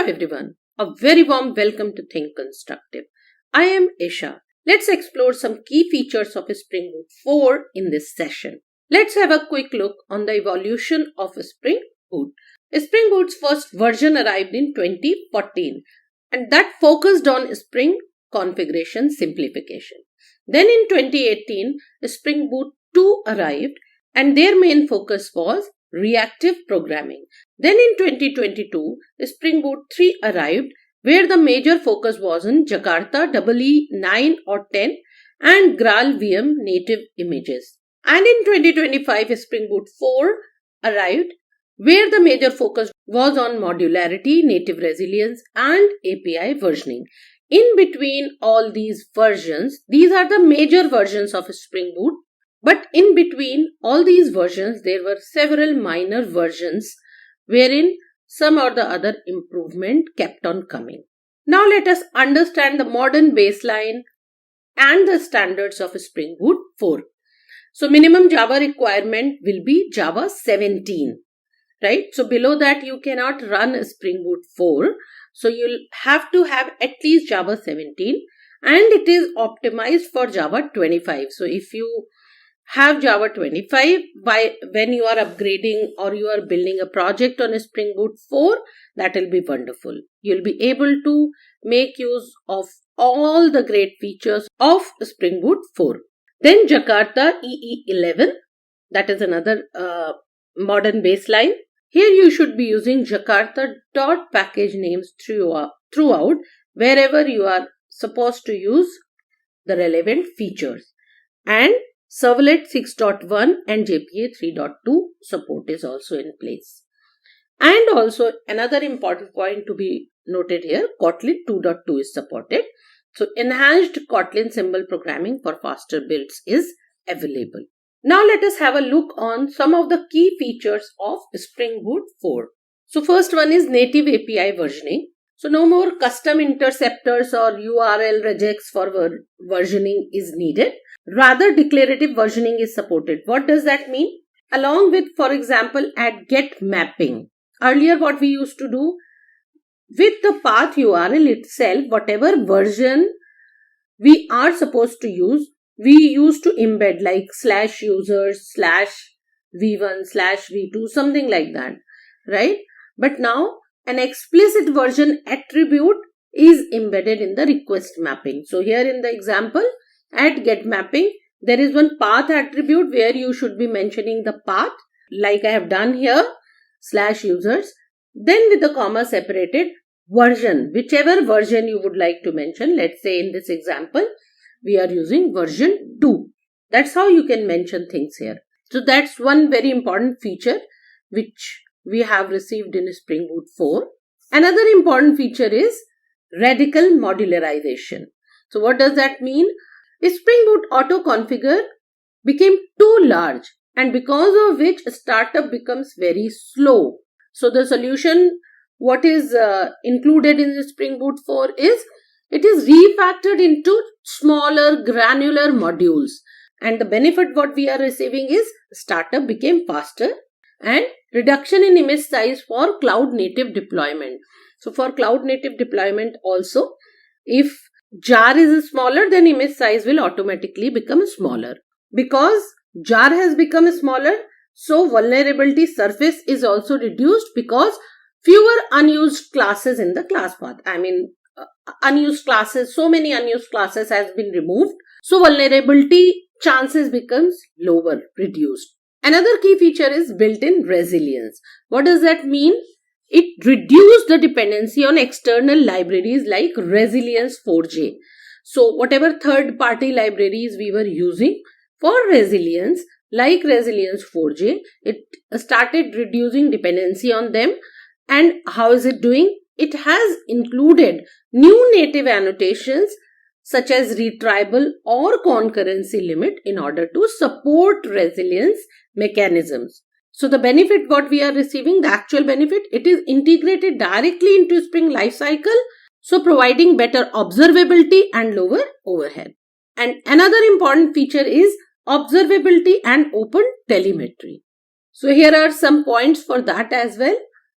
Hello everyone, a very warm welcome to Think Constructive. I am Isha. Let's explore some key features of Spring Boot 4 in this session. Let's have a quick look on the evolution of Spring Boot. Spring Boot's first version arrived in 2014 and that focused on Spring configuration simplification. Then in 2018, Spring Boot 2 arrived and their main focus was reactive programming. Then in 2022, Spring Boot 3 arrived where the major focus was on Jakarta EE 9 or 10 and Graal VM native images. And in 2025, Spring Boot 4 arrived where the major focus was on modularity, native resilience and API versioning. In between all these versions, these are the major versions of Spring Boot. But in between all these versions, there were several minor versions wherein some or the other improvement kept on coming. Now let us understand the modern baseline and the standards of Spring Boot 4. So minimum Java requirement will be Java 17, right? So below that you cannot run Spring Boot 4. So you'll have to have at least Java 17 and it is optimized for Java 25. So if you have Java 25 when you are upgrading or you are building a project on Spring Boot 4, that will be wonderful. You'll be able to make use of all the great features of Spring Boot 4. Then Jakarta EE 11, that is another modern baseline. Here you should be using Jakarta.package names throughout wherever you are supposed to use the relevant features. And Servlet 6.1 and JPA 3.2 support is also in place. And also another important point to be noted here, Kotlin 2.2 is supported. So enhanced Kotlin symbol programming for faster builds is available. Now let us have a look on some of the key features of Spring Boot 4. So first one is native API versioning. So no more custom interceptors or URL regex for versioning is needed. Rather, declarative versioning is supported. What does that mean? Along with, for example, at get mapping. Earlier, what we used to do with the path URL itself, whatever version we are supposed to use, we used to embed like /users, /v1, /v2, something like that, right? But now, an explicit version attribute is embedded in the request mapping. So here in the example, at get mapping, there is one path attribute where you should be mentioning the path like I have done here, /users. Then with the comma separated version, whichever version you would like to mention. Let's say in this example, we are using version 2. That's how you can mention things here. So that's one very important feature which we have received in Spring Boot 4. Another important feature is radical modularization. So what does that mean? Spring Boot auto configure became too large and because of which startup becomes very slow. So the solution what is included in the Spring Boot 4 is it is refactored into smaller granular modules and the benefit what we are receiving is startup became faster and reduction in image size for cloud native deployment. So for cloud native deployment also, if jar is smaller, then image size will automatically become smaller. Because jar has become smaller, so vulnerability surface is also reduced because fewer unused classes in the class path. Unused classes, so many unused classes has been removed. So vulnerability chances becomes lower, reduced. Another key feature is built-in resilience. What does that mean? It reduced the dependency on external libraries like Resilience 4J. So whatever third-party libraries we were using for resilience, like Resilience 4J, it started reducing dependency on them. And how is it doing? It has included new native annotations such as retrieval or concurrency limit in order to support resilience mechanisms. So the benefit what we are receiving, the actual benefit, it is integrated directly into Spring lifecycle, so providing better observability and lower overhead. And another important feature is observability and open telemetry. So here are some points for that as well.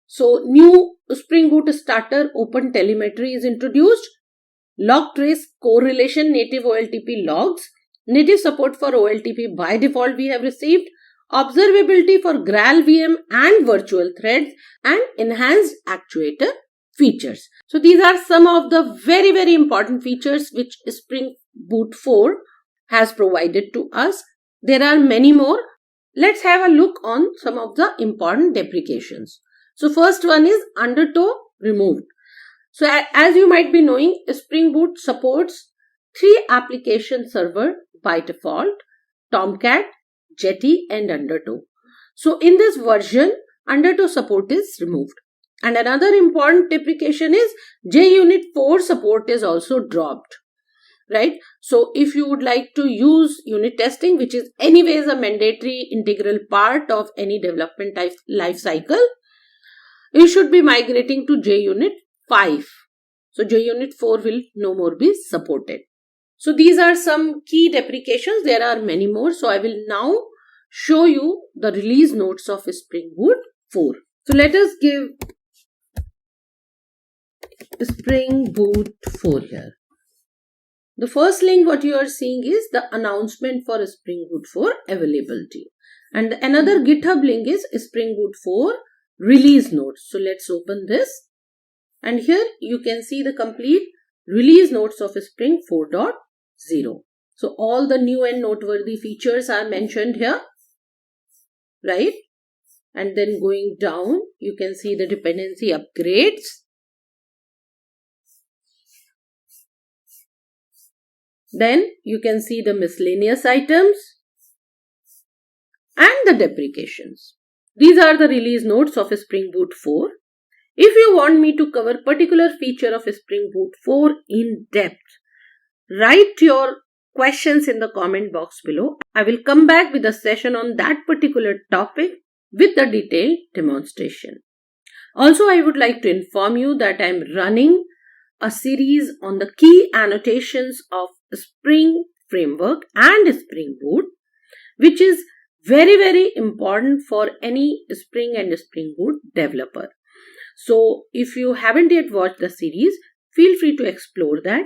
So new Spring Boot starter open telemetry is introduced. Log trace correlation native OLTP logs. Native support for OLTP by default we have received. Observability for Graal VM and virtual threads, and enhanced actuator features. So these are some of the very important features which Spring Boot 4 has provided to us. There are many more. Let's have a look on some of the important deprecations. So first one is undertow removed. So as you might be knowing, Spring Boot supports 3 application server by default: Tomcat, Jetty and Undertow. So in this version, Undertow support is removed. And another important deprecation is JUnit 4 support is also dropped. Right? So if you would like to use unit testing, which is anyways a mandatory integral part of any development life cycle, you should be migrating to JUnit 5. So JUnit 4 will no more be supported. So these are some key deprecations. There are many more. So I will now show you the release notes of Spring Boot 4. So let us give Spring Boot 4 here. The first link what you are seeing is the announcement for Spring Boot 4 availability. And another GitHub link is Spring Boot 4 release notes. So let's open this. And here you can see the complete release notes of Spring 4.0. So all the new and noteworthy features are mentioned here, right? And then going down, you can see the dependency upgrades. Then you can see the miscellaneous items and the deprecations. These are the release notes of Spring Boot 4. If you want me to cover particular feature of Spring Boot 4 in depth, write your questions in the comment box below. I will come back with a session on that particular topic with the detailed demonstration. Also, I would like to inform you that I am running a series on the key annotations of Spring Framework and Spring Boot, which is very important for any Spring and Spring Boot developer. So if you haven't yet watched the series, feel free to explore that.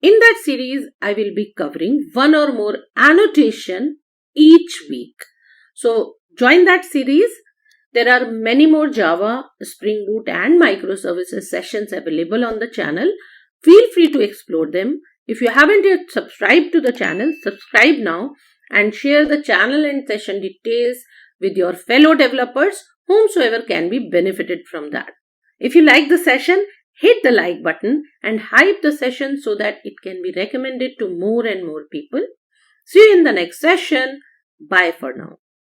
In that series, I will be covering one or more annotation each week. So join that series. There are many more Java, Spring Boot and microservices sessions available on the channel. Feel free to explore them. If you haven't yet subscribed to the channel, subscribe now and share the channel and session details with your fellow developers, whomsoever can be benefited from that. If you like the session, hit the like button and hype the session so that it can be recommended to more and more people. See you in the next session. Bye for now.